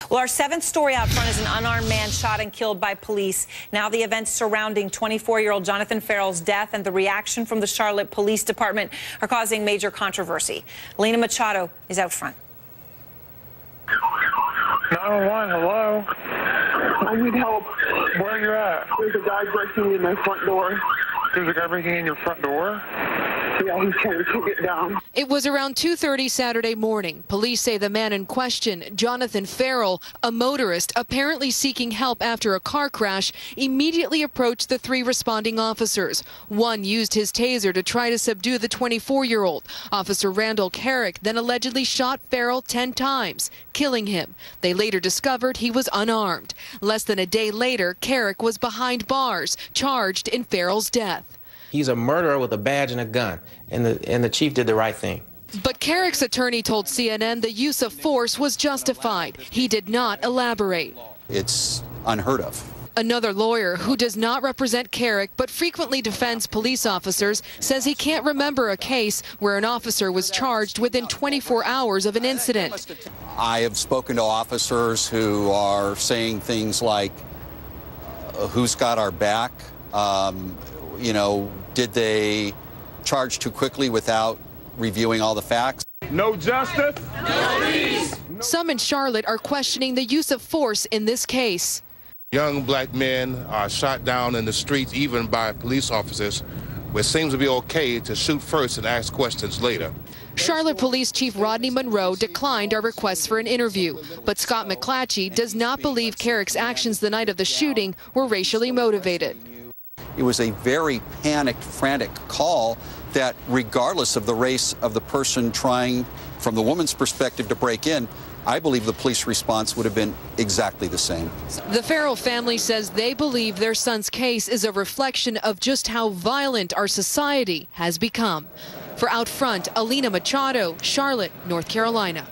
Well, our seventh story out front is an unarmed man shot and killed by police. Now the events surrounding 24-year-old Jonathan Ferrell's death and the reaction from the Charlotte Police Department are causing major controversy. Alina Machado is out front. 911, hello? I need help. Where are you at? There's a guy breaking in my front door. There's a guy breaking in your front door? Yeah, he's trying to kick it down. It was around 2:30 Saturday morning. Police say the man in question, Jonathan Ferrell, a motorist apparently seeking help after a car crash, immediately approached the three responding officers. One used his taser to try to subdue the 24-year-old. Officer Randall Kerrick then allegedly shot Ferrell 10 times, killing him. They later discovered he was unarmed. Less than a day later, Kerrick was behind bars, charged in Ferrell's death. He's a murderer with a badge and a gun, and the chief did the right thing. But Kerrick's attorney told CNN the use of force was justified. He did not elaborate. It's unheard of. Another lawyer who does not represent Kerrick but frequently defends police officers says he can't remember a case where an officer was charged within 24 hours of an incident. I have spoken to officers who are saying things like, who's got our back? You know, did they charge too quickly without reviewing all the facts? No justice, no peace. Some in Charlotte are questioning the use of force in this case. Young black men are shot down in the streets, even by police officers, where it seems to be okay to shoot first and ask questions later. Charlotte Police Chief Rodney Monroe declined our request for an interview, but Scott McClatchy does not believe Kerrick's actions the night of the shooting were racially motivated. It was a very panicked, frantic call that, regardless of the race of the person trying, from the woman's perspective, to break in, I believe the police response would have been exactly the same. The Ferrell family says they believe their son's case is a reflection of just how violent our society has become. For Out Front, Alina Machado, Charlotte, North Carolina.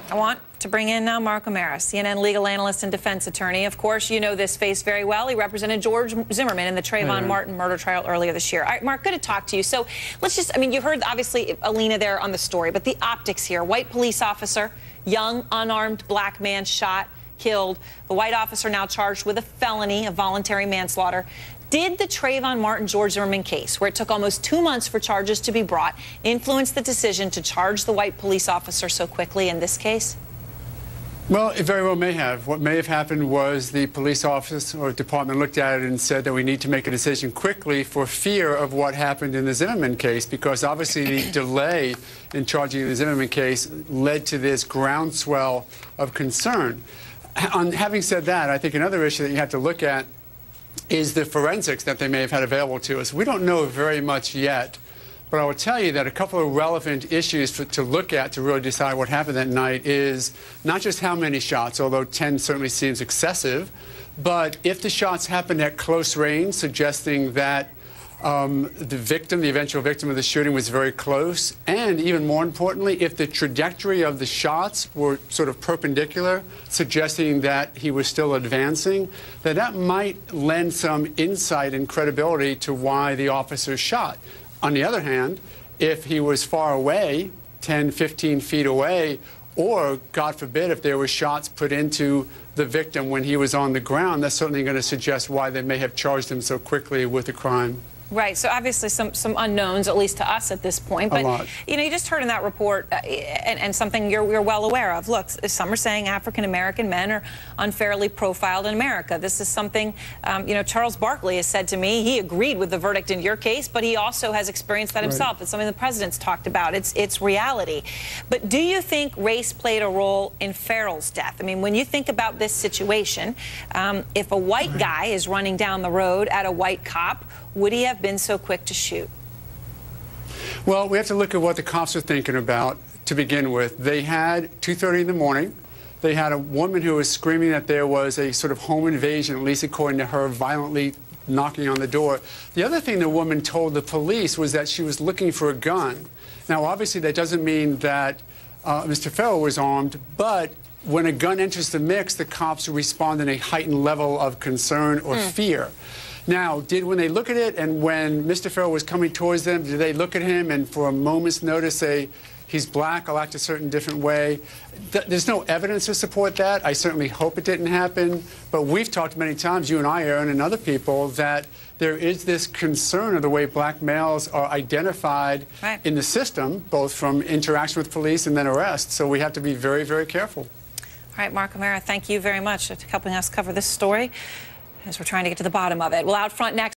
I want to bring in now Mark O'Mara, CNN legal analyst and defense attorney. Of course, you know this face very well. He represented George Zimmerman in the Trayvon Martin murder trial earlier this year. All right, Mark, good to talk to you. So let's just, I mean, you heard obviously Alina there on the story, but the optics here. White police officer, young, unarmed black man shot, killed. The white officer now charged with a felony of voluntary manslaughter. Did the Trayvon Martin George Zimmerman case, where it took almost 2 months for charges to be brought, influence the decision to charge the white police officer so quickly in this case? Well, it very well may have. What may have happened was the police office or department looked at it and said that we need to make a decision quickly for fear of what happened in the Zimmerman case, because obviously the delay in charging the Zimmerman case led to this groundswell of concern. Having said that, I think another issue that you have to look at is the forensics that they may have had available to us. We don't know very much yet, but I will tell you that a couple of relevant issues to look at to really decide what happened that night is not just how many shots, although 10 certainly seems excessive, but if the shots happened at close range, suggesting that the victim, the eventual victim of the shooting, was very close, and even more importantly, if the trajectory of the shots were sort of perpendicular, suggesting that he was still advancing, that might lend some insight and credibility to why the officer shot. On the other hand, if he was far away, 10, 15 feet away, or, God forbid, if there were shots put into the victim when he was on the ground, that's certainly going to suggest why they may have charged him so quickly with the crime. Right. So obviously some unknowns, at least to us at this point. But, you know, you just heard in that report and something you're well aware of. Look, some are saying African-American men are unfairly profiled in America. This is something, you know, Charles Barkley has said to me. He agreed with the verdict in your case, but he also has experienced that himself. It's something the president's talked about. It's reality. But do you think race played a role in Ferrell's death? I mean, when you think about this situation, if a white guy is running down the road at a white cop, would he have been so quick to shoot? Well, we have to look at what the cops are thinking about to begin with. They had 2:30 in the morning. They had a woman who was screaming that there was a sort of home invasion, at least according to her, violently knocking on the door. The other thing the woman told the police was that she was looking for a gun. Now, obviously, that doesn't mean that Mr. Ferrell was armed, but when a gun enters the mix, the cops respond in a heightened level of concern or fear. Now, when they look at it and when Mr. Ferrell was coming towards them, did they look at him and for a moment's notice say, he's black, I'll act a certain different way. There's no evidence to support that. I certainly hope it didn't happen. But we've talked many times, you and I, Erin, and other people, that there is this concern of the way black males are identified in the system, both from interaction with police and then arrest. So we have to be very, very careful. All right, Mark O'Mara, thank you very much for helping us cover this story as we're trying to get to the bottom of it. Well, out front next.